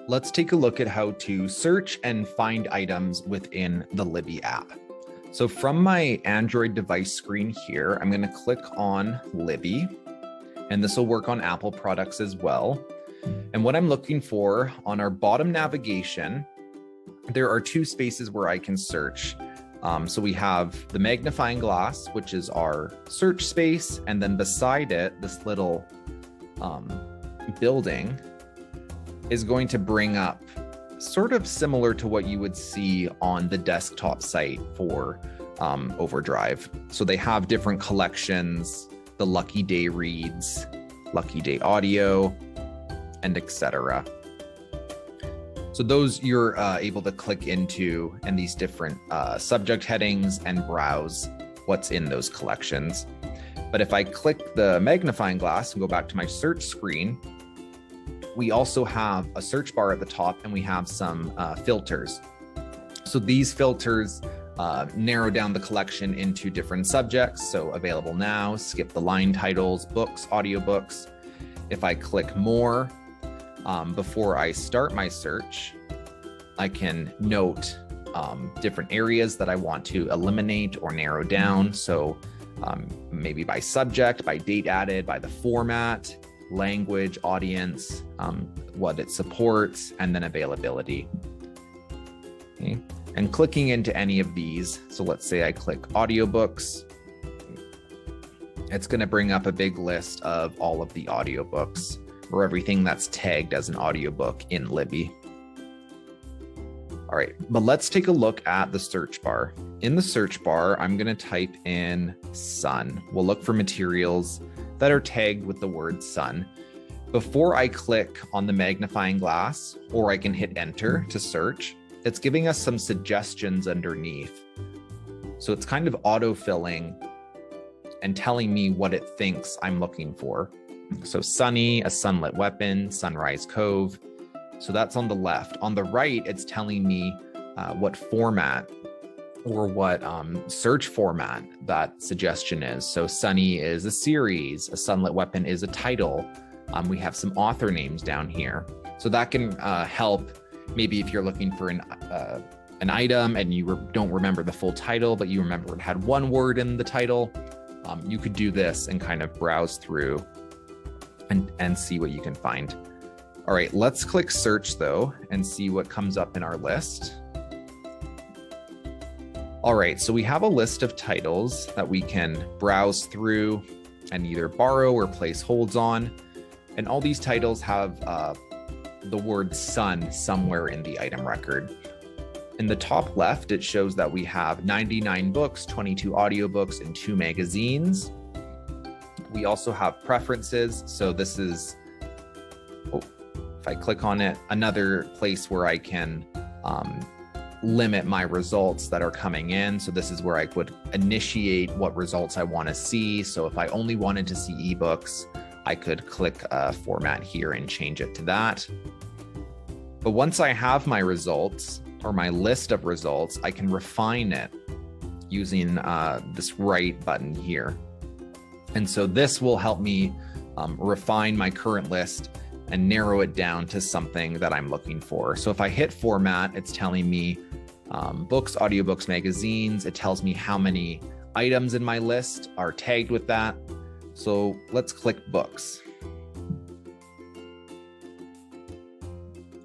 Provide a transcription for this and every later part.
let's take a look at how to search and find items within the Libby app. So from my Android device screen here, I'm going to click on Libby, and this will work on Apple products as well. And what I'm looking for on our bottom navigation, there are two spaces where I can search. So we have the magnifying glass, which is our search space, and then beside it, this little building is going to bring up sort of similar to what you would see on the desktop site for OverDrive. So they have different collections, the Lucky Day Reads, Lucky Day Audio, and etc. So those you're able to click into and these different subject headings and browse what's in those collections. But if I click the magnifying glass and go back to my search screen, we also have a search bar at the top and we have some filters. So these filters narrow down the collection into different subjects. So available now, skip the line titles, books, audiobooks. If I click more, before I start my search, I can note different areas that I want to eliminate or narrow down. So maybe by subject, by date added, by the format, language, audience, what it supports, and then availability. Okay. And clicking into any of these, so let's say I click audiobooks, it's going to bring up a big list of all of the audiobooks or everything that's tagged as an audiobook in Libby. All right, but let's take a look at the search bar. In the search bar, I'm going to type in sun. We'll look for materials that are tagged with the word sun. Before I click on the magnifying glass, or I can hit enter to search, it's giving us some suggestions underneath. So it's kind of auto-filling and telling me what it thinks I'm looking for. So sunny, a sunlit weapon, sunrise cove. So that's on the left. On the right, it's telling me what format or what search format that suggestion is. So sunny is a series, a sunlit weapon is a title. We have some author names down here. So that can help maybe if you're looking for an item and you don't remember the full title, but you remember it had one word in the title, you could do this and kind of browse through and see what you can find. All right, let's click search though and see what comes up in our list. All right, so we have a list of titles that we can browse through and either borrow or place holds on. And all these titles have the word sun somewhere in the item record. In the top left, it shows that we have 99 books, 22 audiobooks, and 2 magazines. We also have preferences. So this is, if I click on it, another place where I can limit my results that are coming in. So this is where I would initiate what results I want to see. So if I only wanted to see eBooks, I could click format here and change it to that. But once I have my results or my list of results, I can refine it using this right button here. And so this will help me refine my current list and narrow it down to something that I'm looking for. So if I hit format, it's telling me books, audiobooks, magazines. It tells me how many items in my list are tagged with that. So let's click books.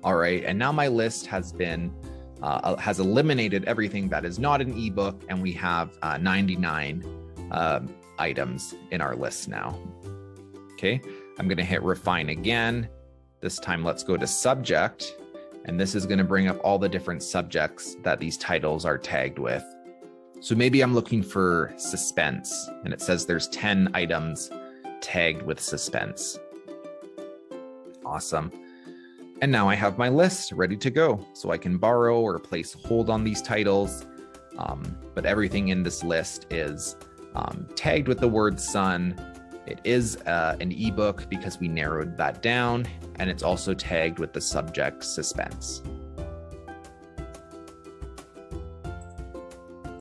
All right, and now my list has been has eliminated everything that is not an ebook, and we have 99 items in our list now. Okay, I'm going to hit refine again. This time, let's go to subject, and this is going to bring up all the different subjects that these titles are tagged with. So maybe I'm looking for suspense, and it says there's 10 items tagged with suspense. Awesome. And now I have my list ready to go. So I can borrow or place hold on these titles, but everything in this list is tagged with the word sun. It is an ebook because we narrowed that down, and it's also tagged with the subject suspense.